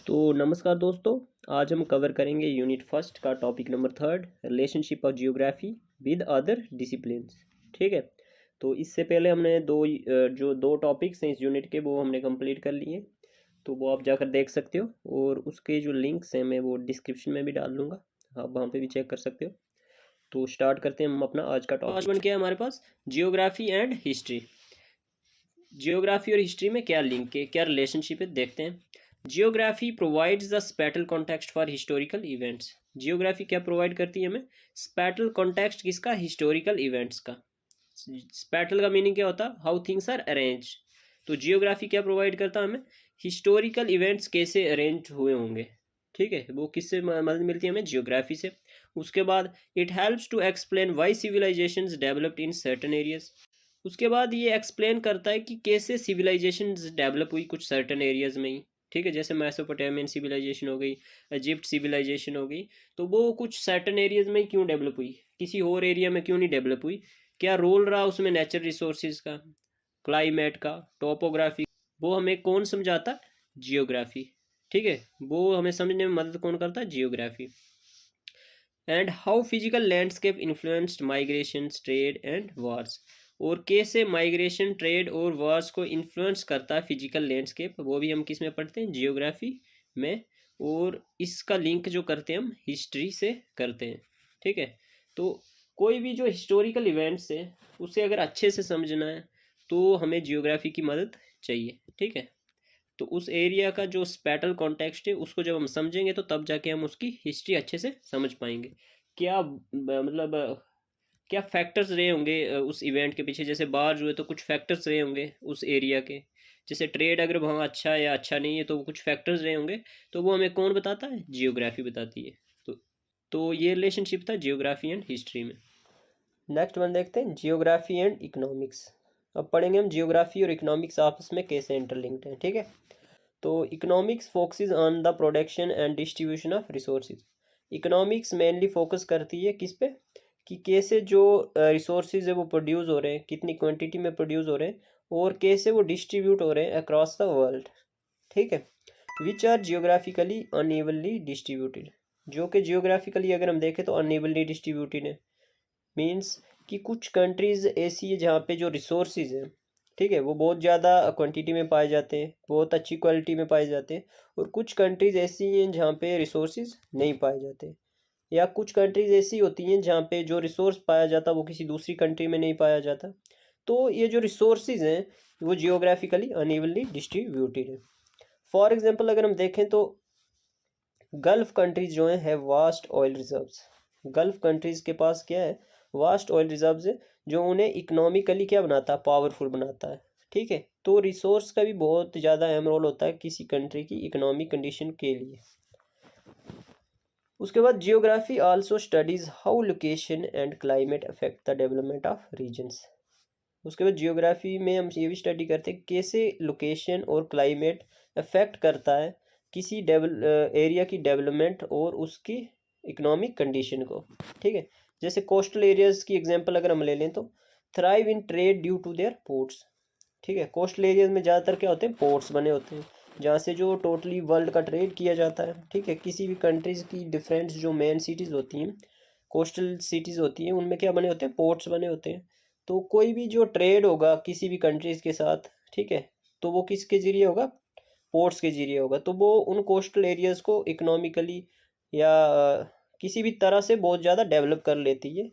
तो नमस्कार दोस्तों। आज हम कवर करेंगे यूनिट फर्स्ट का topic number third, relationship of geography with other disciplines. ठीक है। तो इससे पहले हमने जो दो टॉपिक्स हैं इस यूनिट के वो हमने कंप्लीट कर लिए। तो वो आप जाकर देख सकते हो और उसके जो लिंक्स हैं मैं वो डिस्क्रिप्शन में भी डाल दूँगा, आप वहाँ पे भी चेक कर सकते हो। तो स्टार्ट करते हैं हम अपना आज का टॉपिक। फर्स्ट वन क्या है हमारे पास, जियोग्राफी एंड हिस्ट्री। जियोग्राफी और हिस्ट्री में क्या लिंक है, क्या रिलेशनशिप है, देखते हैं। Geography provides the spatial context for historical events. Geography क्या प्रोवाइड करती है हमें? स्पैटल कॉन्टेक्स्ट किसका? हिस्टोरिकल इवेंट्स का। स्पैटल का मीनिंग क्या होता है? How things are arrange. तो जियोग्राफी क्या प्रोवाइड करता है हमें? हिस्टोरिकल इवेंट्स कैसे अरेंज हुए होंगे। ठीक है, वो किससे मदद मिलती है हमें? जियोग्राफी से। उसके बाद it helps to explain why civilisations developed in certain areas. उसके बाद ये एक्सप्लेन करता है कि कैसे सिविलाइजेशन डेवलप हुई कुछ सर्टन एरियाज में ही। ठीक है, जैसे मैसोपोटामियन सिविलाइजेशन हो गई, इजिप्ट सिविलाइजेशन हो गई, तो वो कुछ सर्टन एरियाज में ही क्यों डेवलप हुई, किसी और एरिया में क्यों नहीं डेवलप हुई, क्या रोल रहा उसमें नेचुरल रिसोर्सेज का, क्लाइमेट का, टोपोग्राफी। वो हमें कौन समझाता? जियोग्राफी। ठीक है, वो हमें समझने में मदद कौन करता है? Geography. And how physical landscape influenced migration, trade and Wars. और कैसे माइग्रेशन, ट्रेड और वॉर्स को इन्फ्लुएंस करता है फिजिकल लैंडस्केप, वो भी हम किस में पढ़ते हैं? जियोग्राफी में। और इसका लिंक जो करते हैं हम हिस्ट्री से करते हैं। ठीक है, तो कोई भी जो हिस्टोरिकल इवेंट्स है उसे अगर अच्छे से समझना है तो हमें जियोग्राफी की मदद चाहिए। ठीक है, तो उस एरिया का जो स्पैटल कॉन्टेक्स्ट है उसको जब हम समझेंगे तो तब जाके हम उसकी हिस्ट्री अच्छे से समझ पाएंगे। क्या मतलब क्या फैक्टर्स रहे होंगे उस इवेंट के पीछे। जैसे बाढ़ हुए तो कुछ फैक्टर्स रहे होंगे उस एरिया के। जैसे ट्रेड अगर वहाँ अच्छा है या अच्छा नहीं है तो वो कुछ फैक्टर्स रहे होंगे। तो वो हमें कौन बताता है? जियोग्राफी बताती है। तो ये रिलेशनशिप था जियोग्राफी एंड हिस्ट्री में। नेक्स्ट वन देखते हैं, जियोग्राफी एंड इकोनॉमिक्स। अब पढ़ेंगे हम जियोग्राफी और इकोनॉमिक्स आपस में कैसे इंटरलिंक्ड हैं। ठीक है, तो economics focuses on the production and distribution of resources. Economics mainly focus करती है किस पे? कि कैसे जो रिसोर्सेज है वो प्रोड्यूस हो रहे हैं, कितनी क्वांटिटी में प्रोड्यूस हो रहे हैं और कैसे वो डिस्ट्रीब्यूट हो रहे हैं अक्रॉस द वर्ल्ड। ठीक है, which are geographically unevenly distributed. जो कि जियोग्राफिकली अगर हम देखें तो अनइवनली डिस्ट्रीब्यूटेड है। मीन्स कि कुछ कंट्रीज़ ऐसी है जहाँ पे जो रिसोर्सेज हैं, ठीक है, वो बहुत ज़्यादा क्वांटिटी में पाए जाते हैं, बहुत अच्छी क्वालिटी में पाए जाते हैं। और कुछ कंट्रीज़ ऐसी हैं जहाँ पे रिसोर्सेज नहीं पाए जाते, या कुछ कंट्रीज़ ऐसी होती हैं जहाँ पे जो रिसोर्स पाया जाता वो किसी दूसरी कंट्री में नहीं पाया जाता। तो ये जो रिसोर्सेज हैं वो जियोग्राफिकली अनइवनली डिस्ट्रीब्यूटेड है। फॉर एग्जांपल अगर हम देखें तो गल्फ़ कंट्रीज़ जो हैं है vast oil reserves. Gulf countries के पास क्या है? वास्ट ऑयल रिजर्व्स है, जो उन्हें इकोनॉमिकली क्या बनाता है? पावरफुल बनाता है। ठीक है, तो रिसोर्स का भी बहुत ज़्यादा अहम रोल होता है किसी कंट्री की इकोनॉमिक कंडीशन के लिए। उसके बाद geography also studies how location and climate affect the development of regions. उसके बाद जियोग्राफी में हम ये भी स्टडी करते हैं कैसे लोकेशन और क्लाइमेट अफेक्ट करता है किसी एरिया की डेवलपमेंट और उसकी इकोनॉमिक कंडीशन को। ठीक है, जैसे कोस्टल एरियाज़ की एग्जांपल अगर हम ले लें तो thrive in trade due to their ports. ठीक है, कोस्टल एरियाज में ज़्यादातर क्या होते हैं? पोर्ट्स बने होते हैं, जहाँ से जो टोटली वर्ल्ड का ट्रेड किया जाता है। ठीक है, किसी भी कंट्रीज़ की डिफरेंट जो मेन सिटीज़ होती हैं, कोस्टल सिटीज़ होती हैं, उनमें क्या बने होते हैं? पोर्ट्स बने होते हैं। तो कोई भी जो ट्रेड होगा किसी भी कंट्रीज़ के साथ, ठीक है, तो वो किसके ज़रिए होगा? पोर्ट्स के ज़रिए होगा। तो वो उन कोस्टल एरियाज़ को इकोनॉमिकली या किसी भी तरह से बहुत ज़्यादा डेवलप कर लेती है।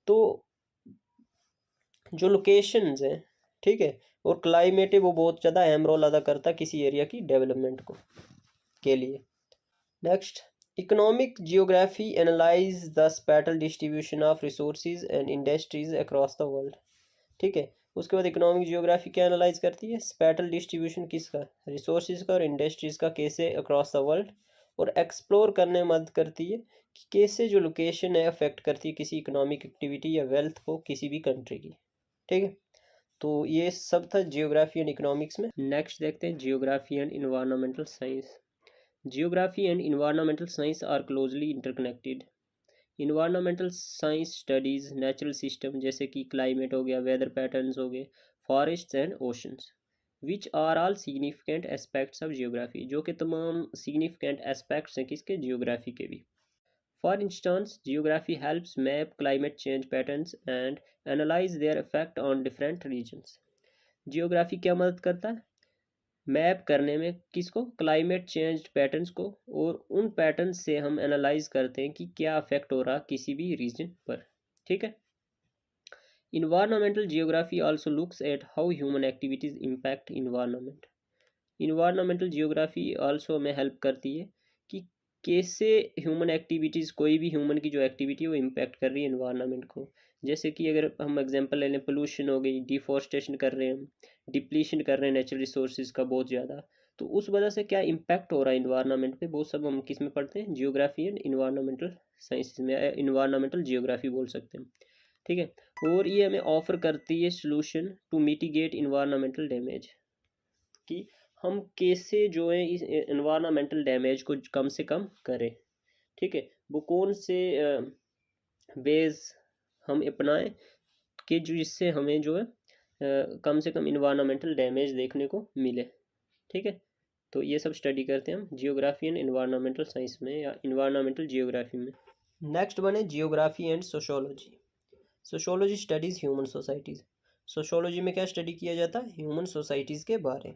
तो जो लोकेशंस हैं, ठीक है, और क्लाइमेट है वो बहुत ज़्यादा अहम रोल अदा करता है किसी एरिया की डेवलपमेंट को के लिए। Next, economic geography analyse the spatial distribution of resources and industries across the world. ठीक है, उसके बाद इकोनॉमिक जियोग्राफी क्या एनालाइज करती है? स्पैटल डिस्ट्रीब्यूशन किसका? रिसोर्सेज का और इंडस्ट्रीज का, कैसे अक्रॉस द वर्ल्ड। और एक्सप्लोर करने में मदद करती है कि कैसे जो लोकेशन है अफेक्ट करती है किसी इकोनॉमिक एक्टिविटी या वेल्थ को किसी भी कंट्री की। ठीक है, तो ये सब था जियोग्राफी एंड इकोनॉमिक्स में। नेक्स्ट देखते हैं geography and environmental science. Geography and environmental science are closely interconnected. Environmental science studies natural system जैसे कि क्लाइमेट हो गया, वेदर पैटर्न्स हो गए, forest and oceans. Which are all significant aspects of geography, जो कि तमाम सिग्निफिकेंट एस्पेक्ट्स हैं किसके, जियोग्राफी के भी। For instance geography helps map climate change patterns and analyse their effect on different regions. Geography क्या मदद करता है, मैप करने में किसको, क्लाइमेट चेंज पैटर्न्स को, और उन पैटर्न्स से हम एनालाइज करते हैं कि क्या अफेक्ट हो रहा किसी भी रीजन पर। ठीक है। Environmental geography also looks at how human activities impact environment. Environmental geography also हमें हेल्प करती है कि कैसे ह्यूमन एक्टिविटीज़, कोई भी ह्यूमन की जो एक्टिविटी है वो इम्पैक्ट कर रही है इन्वायरमेंट को। जैसे कि अगर हम एग्जांपल ले लें, पोल्यूशन हो गई, डिफॉरेस्टेशन कर रहे हैं हम, डिप्लीशन कर रहे हैं नेचुरल रिसोर्सेज का बहुत ज़्यादा, तो उस वजह से क्या इम्पैक्ट हो रहा है इन्वायरमेंट पे, वो सब हम किस में पढ़ते हैं, जियोग्राफी एंड इन्वायरमेंटल साइंस में, इन्वायरमेंटल जियोग्राफी बोल सकते हैं। ठीक है। और ये हमें ऑफर करती है solution to mitigate environmental damage, कि हम कैसे जो है इस एनवायरमेंटल डैमेज को कम से कम करें। ठीक है। वो कौन से वेज हम अपनाएं कि जो जिससे हमें जो है कम से कम इन्वायरमेंटल डैमेज देखने को मिले। ठीक है। तो ये सब स्टडी करते हैं हम जियोग्राफी एंड इन्वायरमेंटल साइंस में या इन्वायरमेंटल जियोग्राफी में। नेक्स्ट वन है geography and sociology. Sociology studies human societies. Sociology में क्या स्टडी किया जाता है, ह्यूमन सोसाइटीज़ के बारे।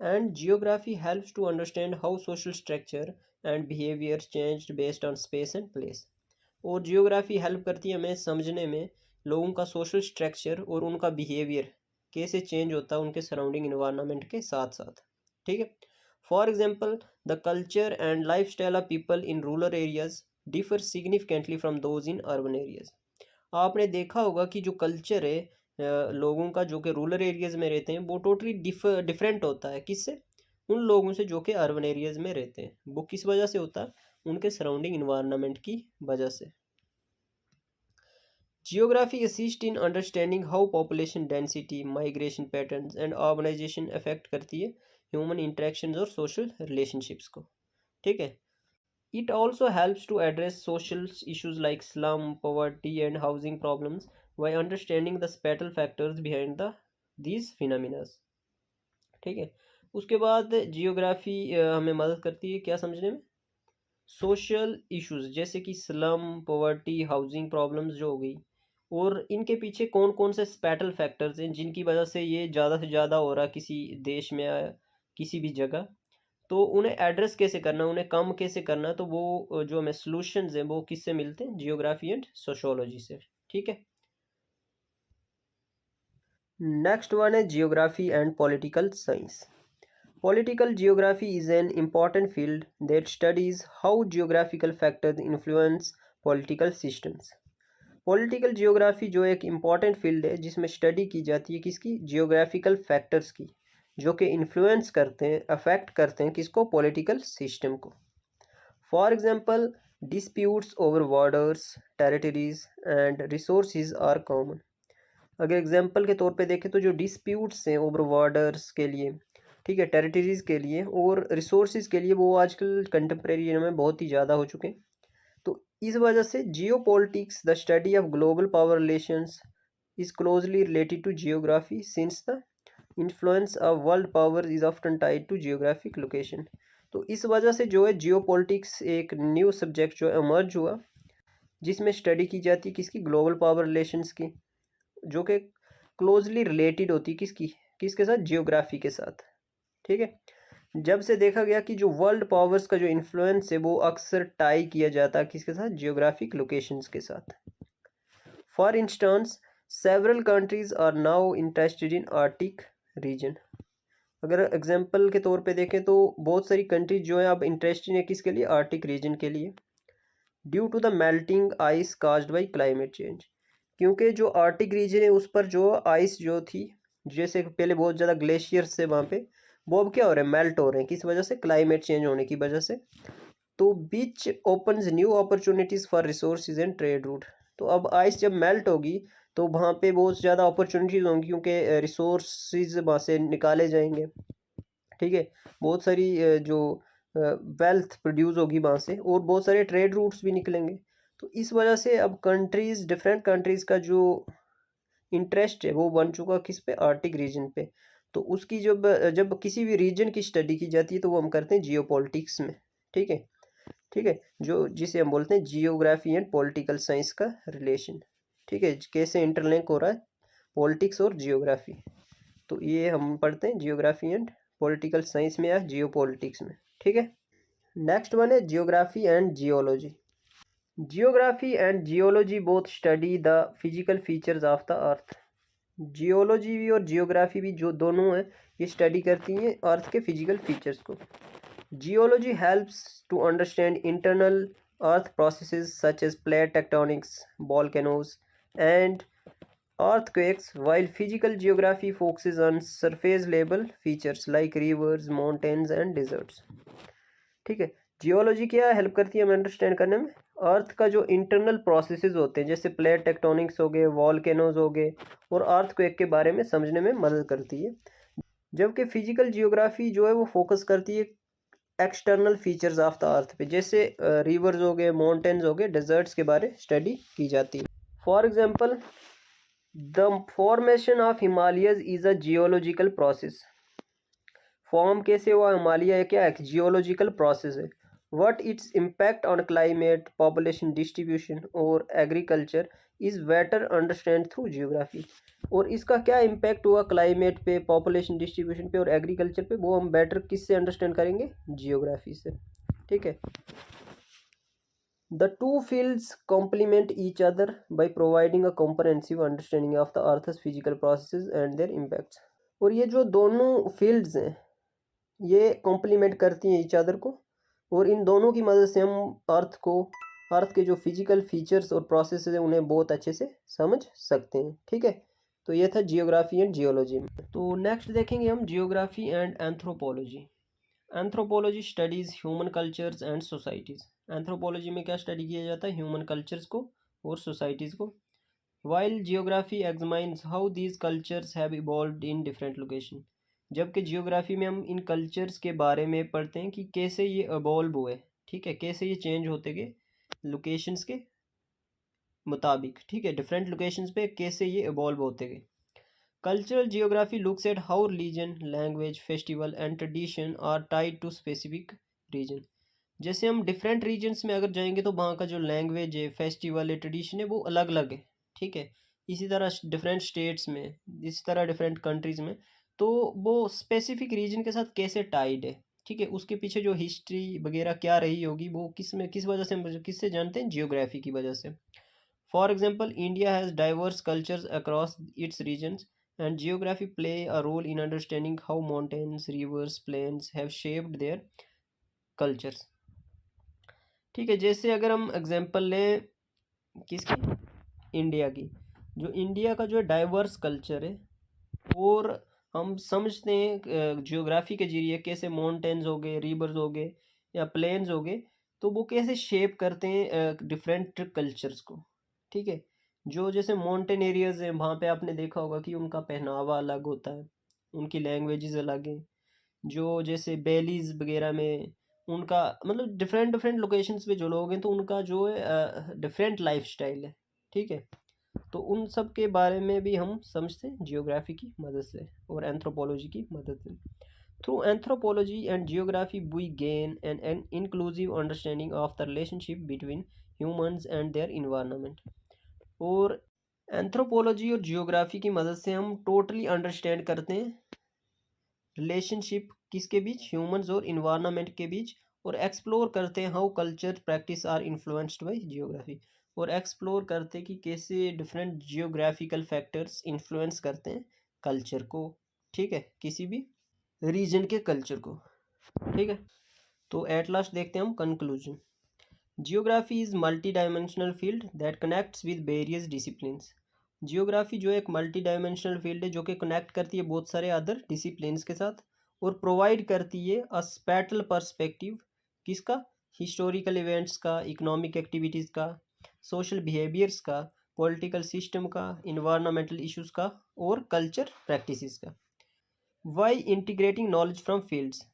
And geography helps to understand how social structure and behaviour changed based on space and place. और जियोग्राफी हेल्प करती है हमें समझने में लोगों का सोशल स्ट्रक्चर और उनका बिहेवियर कैसे चेंज होता है उनके सराउंडिंग इन्वायरमेंट के साथ साथ। ठीक है। For example, the culture and life style of people in rural areas differ significantly from those in urban areas. आपने देखा होगा कि जो कल्चर है लोगों का जो कि रूरल एरियाज़ में रहते हैं वो टोटली डिफरेंट होता है किससे, उन लोगों से जो कि अर्बन एरियाज़ में रहते हैं। वो किस वजह से होता है, उनके सराउंडिंग इन्वायरमेंट की वजह से। Geography assist in understanding how population density, migration patterns and urbanisation affect करती है ह्यूमन इंटरेक्शंस और सोशल रिलेशनशिप्स को। ठीक है। It also helps to address social issues like slum, poverty, and housing problems by understanding the spatial factors behind these phenomena. ठीक है। उसके बाद जियोग्राफी हमें मदद करती है क्या समझने में, सोशल इश्यूज जैसे कि स्लम, पॉवर्टी, हाउसिंग प्रॉब्लम्स जो हो गई, और इनके पीछे कौन कौन से स्पेटल फैक्टर्स हैं जिनकी वजह से ये ज़्यादा से ज़्यादा हो रहा किसी देश में या किसी भी जगह, तो उन्हें एड्रेस कैसे करना, उन्हें कम कैसे करना, तो वो जो हमें सॉल्यूशंस हैं वो किससे मिलते हैं, जियोग्राफी एंड सोशियोलॉजी से। ठीक है। नेक्स्ट वन है geography and political science. Political geography is an important field that studies how geographical factors influence political systems. Political geography जो एक इम्पॉर्टेंट फील्ड है जिसमें स्टडी की जाती है किसकी, जियोग्राफिकल फैक्टर्स की, जो कि इन्फ्लुएंस करते हैं, अफेक्ट करते हैं किसको, पॉलिटिकल सिस्टम को। For example, disputes over borders, territories and resources are common. अगर एग्जाम्पल के तौर पे देखें तो जो डिस्प्यूट्स हैं ओवर बॉर्डर्स के लिए, ठीक है, टेरिटरीज के लिए और रिसोर्सेज के लिए, वो आजकल कंटेम्प्रेरी में बहुत ही ज़्यादा हो चुके हैं। तो इस वजह से geopolitics, the study of global power relations, is closely related to geography since the influence of world power is often tied to geographic location. तो इस वजह से जो है जियो पॉलिटिक्स एक न्यू सब्जेक्ट जो एमर्ज हुआ जिसमें स्टडी की जाती है किसकी, ग्लोबल पावर रिलेशंस की, जो कि क्लोजली रिलेटेड होती है किसकी, किसके साथ, जियोग्राफी के साथ। ठीक है। जब से देखा गया कि जो वर्ल्ड पावर्स का जो इन्फ्लुएंस है वो अक्सर टाई किया जाता है किसके साथ, जियोग्राफिक लोकेशंस के साथ। For instance, several countries are now interested in Arctic region. अगर एग्जांपल के तौर पे देखें तो बहुत सारी कंट्रीज जो है अब इंटरेस्टेड है किसके लिए, आर्टिक रीजन के लिए, due to the melting ice caused by climate change. क्योंकि जो आर्टिक रीजन है उस पर जो आइस जो थी, जैसे पहले बहुत ज़्यादा ग्लेशियर्स थे वहाँ पे, वो अब क्या हो रहे हैं, मेल्ट हो रहे हैं, किस वजह से, क्लाइमेट चेंज होने की वजह से। तो बीच opens new opportunities for resources and trade route. तो अब आइस जब मेल्ट होगी तो वहाँ पे बहुत ज़्यादा अपॉर्चुनिटीज़ होंगी क्योंकि रिसोर्सेज वहाँ से निकाले जाएंगे। ठीक है। बहुत सारी जो वेल्थ प्रोड्यूस होगी वहाँ से, और बहुत सारे ट्रेड रूट्स भी निकलेंगे। तो इस वजह से अब कंट्रीज़, डिफरेंट कंट्रीज़ का जो इंटरेस्ट है वो बन चुका किस पे, आर्टिक रीजन पे। तो उसकी जब जब किसी भी रीजन की स्टडी की जाती है तो वो हम करते हैं जियोपॉलिटिक्स में। ठीक है, ठीक है, जो जिसे हम बोलते हैं जियोग्राफी एंड पॉलिटिकल साइंस का रिलेशन। ठीक है, कैसे इंटरलिंक हो रहा है पॉलिटिक्स और जियोग्राफी। तो ये हम पढ़ते हैं जियोग्राफी एंड पॉलिटिकल साइंस में या जियोपॉलिटिक्स में। ठीक है, नेक्स्ट वन है geography and geology. Geography and geology both study the physical features of the earth. Geology भी और जियोग्राफी भी जो दोनों हैं ये स्टडी करती हैं अर्थ के फिजिकल फीचर्स को। Geology helps to understand internal earth processes such as plate tectonics, volcanoes and earthquakes, while physical geography focuses on surface level features like rivers, mountains and deserts. ठीक है, geology क्या help करती है हमें understand करने में? अर्थ का जो इंटरनल प्रोसेसेस होते हैं जैसे प्लेट टेक्टोनिक्स हो गए, वॉल्केनोज हो गए और अर्थक्वेक के बारे में समझने में मदद करती है। जबकि फिजिकल जियोग्राफी जो है वो फोकस करती है external features of the earth पे, जैसे रिवर्स हो गए, माउंटेन्स हो गए, डेजर्ट्स के बारे स्टडी की जाती है। For example the formation of Himalayas is a geological process. Form कैसे हुआ हिमालय क्या है? जियोलॉजिकल प्रोसेस है। What its impact on climate, population distribution और agriculture is better understand through geography. और इसका क्या इम्पैक्ट हुआ क्लाइमेट पे, पॉपुलेशन डिस्ट्रीब्यूशन पे और एग्रीकल्चर पे, वो हम बेटर किससे अंडरस्टैंड करेंगे? जियोग्राफी से। ठीक है, the two fields complement each other by providing a comprehensive understanding of the earth's physical processes and their impacts. और ये जो दोनों फील्ड्स हैं ये कॉम्प्लीमेंट करती हैं ईच अदर को, और इन दोनों की मदद से हम अर्थ के जो फिजिकल फीचर्स और प्रोसेसेस हैं उन्हें बहुत अच्छे से समझ सकते हैं। ठीक है, तो ये था जियोग्राफी एंड जियोलॉजी में। तो नेक्स्ट देखेंगे हम geography and anthropology. Anthropology studies human cultures and societies. Anthropology में क्या स्टडी किया जाता है? ह्यूमन कल्चर्स को और सोसाइटीज़ को। While geography examines how these cultures have evolved in different location. जबकि जियोग्राफी में हम इन कल्चर्स के बारे में पढ़ते हैं कि कैसे ये इवॉल्व हुए। ठीक है, कैसे ये चेंज होते गए लोकेशंस के मुताबिक। ठीक है, डिफरेंट लोकेशंस पे कैसे ये इवॉल्व होते गए। Cultural geography looks at how religion, language, festival and tradition are tied to specific region. जैसे हम डिफरेंट रीजन्स में अगर जाएंगे तो वहाँ का जो लैंग्वेज है, फेस्टिवल है, ट्रेडिशन है वो अलग अलग है। ठीक है, इसी तरह डिफरेंट स्टेट्स में, इसी तरह डिफरेंट कंट्रीज़ में, तो वो स्पेसिफिक रीजन के साथ कैसे टाइड है। ठीक है, उसके पीछे जो हिस्ट्री वगैरह क्या रही होगी वो किस में किस वजह से हम किससे जानते हैं? जियोग्राफी की वजह से। For example India has diverse cultures across its regions and geography play a role in understanding how mountains, rivers, plains have shaped their cultures. ठीक है, जैसे अगर हम एग्जांपल लें किसकी? इंडिया की। जो इंडिया का जो डाइवर्स कल्चर है और हम समझते हैं जियोग्राफी के जरिए कैसे माउंटेन्स हो गए, रिवर्स हो गए या प्लेन्स हो गए, तो वो कैसे शेप करते हैं डिफरेंट कल्चर्स को। ठीक है, जो जैसे माउंटेन एरियाज़ हैं वहाँ पे आपने देखा होगा कि उनका पहनावा अलग होता है, उनकी लैंग्वेजेस अलग हैं। जो जैसे वैलीज़ वगैरह में उनका मतलब डिफरेंट डिफरेंट लोकेशंस पे जो लोग हैं तो उनका जो है डिफरेंट लाइफस्टाइल है। ठीक है, तो उन सब के बारे में भी हम समझते हैं जियोग्राफी की मदद से और एंथ्रोपोलॉजी की मदद से। Through anthropology and geography we gain an inclusive understanding of the relationship between humans and their environment. और एंथ्रोपोलॉजी और जियोग्राफी की मदद से हम टोटली अंडरस्टैंड करते हैं रिलेशनशिप किसके बीच? ह्यूमंस और इन्वायरमेंट के बीच। और एक्सप्लोर करते हैं how culture practice are influenced by geography. और एक्सप्लोर करते हैं कि कैसे डिफरेंट जियोग्राफिकल फैक्टर्स इन्फ्लुएंस करते हैं कल्चर को। ठीक है, किसी भी रीजन के कल्चर को। ठीक है, तो एट लास्ट देखते हैं हम conclusion. Geography is multi dimensional field that connects with various disciplines. Geography जो है एक मल्टी डायमेंशनल फील्ड है जो कि कनेक्ट करती है बहुत सारे अदर डिसिप्लिन्स के साथ और प्रोवाइड करती है अ स्पैटल पर्सपेक्टिव किसका? हिस्टोरिकल इवेंट्स का, इकोनॉमिक एक्टिविटीज़ का, सोशल बिहेवियर्स का, पॉलिटिकल सिस्टम का, इन्वायरमेंटल इश्यूज़ का और कल्चर प्रैक्टिसेस का। By integrating knowledge from fields.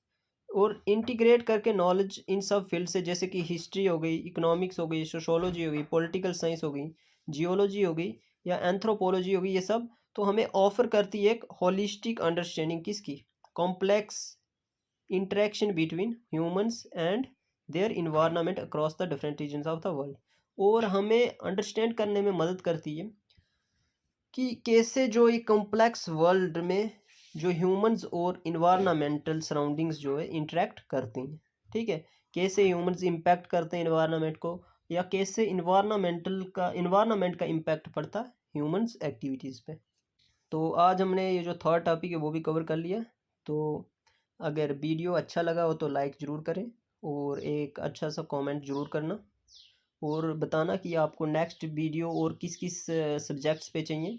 और इंटीग्रेट करके नॉलेज इन सब फील्ड से, जैसे कि हिस्ट्री हो गई, इकोनॉमिक्स हो गई, सोशोलॉजी हो गई, पॉलिटिकल साइंस हो गई, जियोलॉजी हो गई या एंथ्रोपोलॉजी हो गई, ये सब तो हमें ऑफर करती है एक होलिस्टिक अंडरस्टैंडिंग किसकी, complex interaction between humans and their environment across the different regions of the world. और हमें अंडरस्टैंड करने में मदद करती है कि कैसे जो एक कॉम्प्लेक्स वर्ल्ड में जो ह्यूमंस और इन्वायरमेंटल सराउंडिंग्स जो है इंटरेक्ट करते हैं। ठीक है, कैसे ह्यूमंस इम्पैक्ट करते हैं इन्वायरमेंट को, या कैसे इन्वायरमेंट का इम्पैक्ट पड़ता है ह्यूमंस एक्टिविटीज़ पे। तो आज हमने ये जो थर्ड टॉपिक है वो भी कवर कर लिया। तो अगर वीडियो अच्छा लगा हो तो लाइक ज़रूर करें और एक अच्छा सा कमेंट ज़रूर करना, और बताना कि आपको नेक्स्ट वीडियो और किस किस सब्जेक्ट्स पे चाहिए।